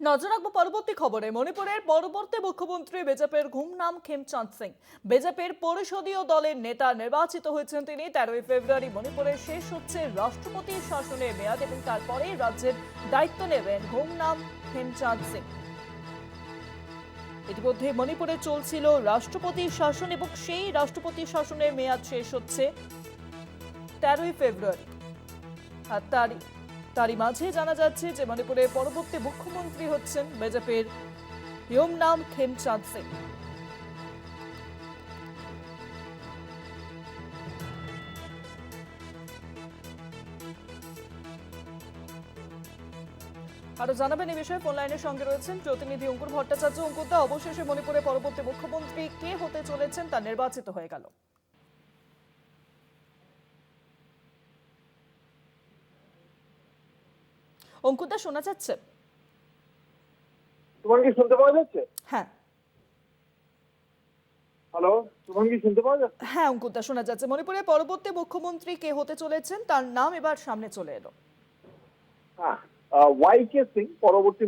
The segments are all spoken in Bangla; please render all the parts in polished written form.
নজর রাখবো পরবর্তী খবরে। মণিপুরের পরবর্তী মুখ্যমন্ত্রী বিজেপির ঘুমনাম খেমচাঁদ সিং। বিজেপির পরিষদীয় দলের নেতা নির্বাচিত হয়েছেন তিনি। 13ই ফেব্রুয়ারি মণিপুরে শেষ হচ্ছে রাষ্ট্রপতির শাসনের মেয়াদ এবং তারপরে রাজ্যের দায়িত্ব নেবেন ঘুমনাম খেমচাঁদ সিং। ইতিমধ্যে মণিপুরে চলছিল রাষ্ট্রপতির শাসন এবং সেই রাষ্ট্রপতির শাসনের মেয়াদ শেষ হচ্ছে 13ই ফেব্রুয়ারি। আর তারই মাঝে জানা যাচ্ছে যে মণিপুরের পরবর্তী মুখ্যমন্ত্রী হচ্ছেন বিজেপির ঘুমনাম খেমচাঁদ সিং। আরো জানাবেন এই বিষয়ে ফোন লাইনের সঙ্গে রয়েছেন প্রতিনিধি অঙ্কুর ভট্টাচার্য। অঙ্কুরদা, অবশেষে মণিপুরের পরবর্তী মুখ্যমন্ত্রী কে হতে চলেছেন তা নির্বাচিত হয়ে গেল। অঙ্কুরদা, শোনা যাচ্ছে? শুভাঙ্গী, শুনতে পাওয়া যাচ্ছে? হ্যাঁ হ্যালো শুভাঙ্গী, শুনতে পাওয়া যাচ্ছে? হ্যাঁ অঙ্কুরদা, শোনা যাচ্ছে। মণিপুরের পরবর্তী মুখ্যমন্ত্রী কে হতে চলেছেন তার নাম এবার সামনে চলে এলো। হ্যাঁ, ওয়াই.কে সিং পরবর্তী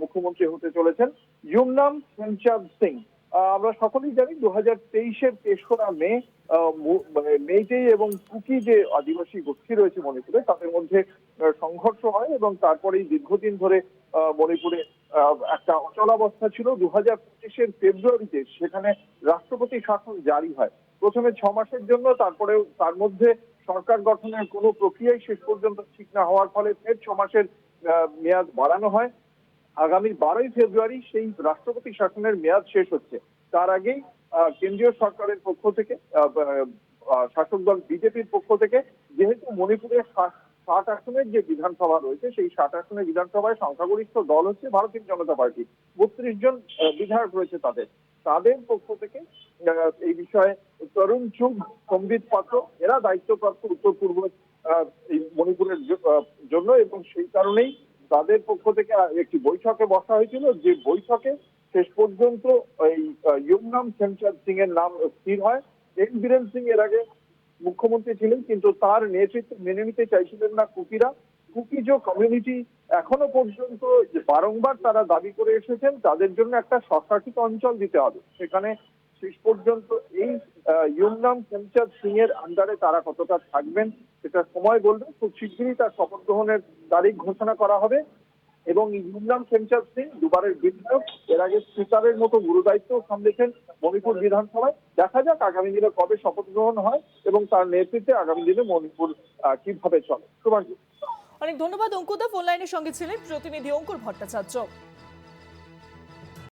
মুখ্যমন্ত্রী হতে চলেছেন। ইউমনাম খেমচাঁদ সিং। আমরা সকলেই জানি 2023-এর 3রা মে মেইটেই এবং কুকি যে আদিবাসী গোষ্ঠী রয়েছে মণিপুরে, তাদের মধ্যে সংঘর্ষ হয় এবং তারপরেই দীর্ঘদিন ধরে মণিপুরে একটা অচলাবস্থা ছিল। 2025-এর ফেব্রুয়ারিতে সেখানে রাষ্ট্রপতি শাসন জারি হয়। প্রথমে 6 মাসের জন্য, তারপরেও তার মধ্যে সরকার গঠনের কোনো প্রক্রিয়াই শেষ পর্যন্ত ঠিক না হওয়ার ফলে ফের 6 মাসের মেয়াদ বাড়ানো হয়। আগামী 12ই ফেব্রুয়ারি সেই রাষ্ট্রপতি শাসনের মেয়াদ শেষ হচ্ছে। তার আগেই কেন্দ্রীয় সরকারের পক্ষ থেকে, শাসক দল বিজেপির পক্ষ থেকে, যেহেতু মণিপুরের 60 আসনের যে বিধানসভা রয়েছে, সেই 60 আসনের বিধানসভায় সংখ্যাগরিষ্ঠ দল হচ্ছে ভারতীয় জনতা পার্টি। 32 জন বিধায়ক রয়েছে তাদের পক্ষ থেকে এই বিষয়ে তরুণ চুগ, সম্বিত পাত্র এরা দায়িত্বপ্রাপ্ত উত্তর পূর্ব এই মণিপুরের জন্য, এবং সেই কারণেই তাদের পক্ষ থেকে একটি বৈঠকে বসা হয়েছিল। যে বৈঠকে শেষ পর্যন্ত এই ইউমনাম খেমচাঁদ সিং এর নাম স্থির হয়। এন বীরেন সিং এর আগে মুখ্যমন্ত্রী ছিলেন, কিন্তু তার নেতৃত্ব মেনে নিতে চাইছিলেন না কুকিরা। কুকিজ কমিউনিটি এখনো পর্যন্ত বারংবার তারা দাবি করে এসেছেন তাদের জন্য একটা স্বশাসিত অঞ্চল দিতে হবে। সেখানে শেষ পর্যন্ত এই ইউমনাম খেমচাঁদ সিং এর আন্ডারে তারা কতটা থাকবেন সেটা সময় বলবে। খুব শীঘ্রই তার শপথ গ্রহণের তারিখ ঘোষণা করা হবে। এবং ইউমনাম খেমচাঁদ সিং দুবারের বিধায়ক, এর আগে স্পিকারের মতো গুরু দায়িত্ব সামলেছেন মণিপুর বিধানসভায়। দেখা যাক আগামী দিনে কবে শপথ গ্রহণ হয় এবং তার নেতৃত্বে আগামী দিনে মণিপুর কিভাবে চলে। শুভাঙ্গী, অনেক ধন্যবাদ অঙ্কুরদা, ফোন লাইনের সঙ্গে ছিলেন প্রতিনিধি অঙ্কুর ভট্টাচার্য।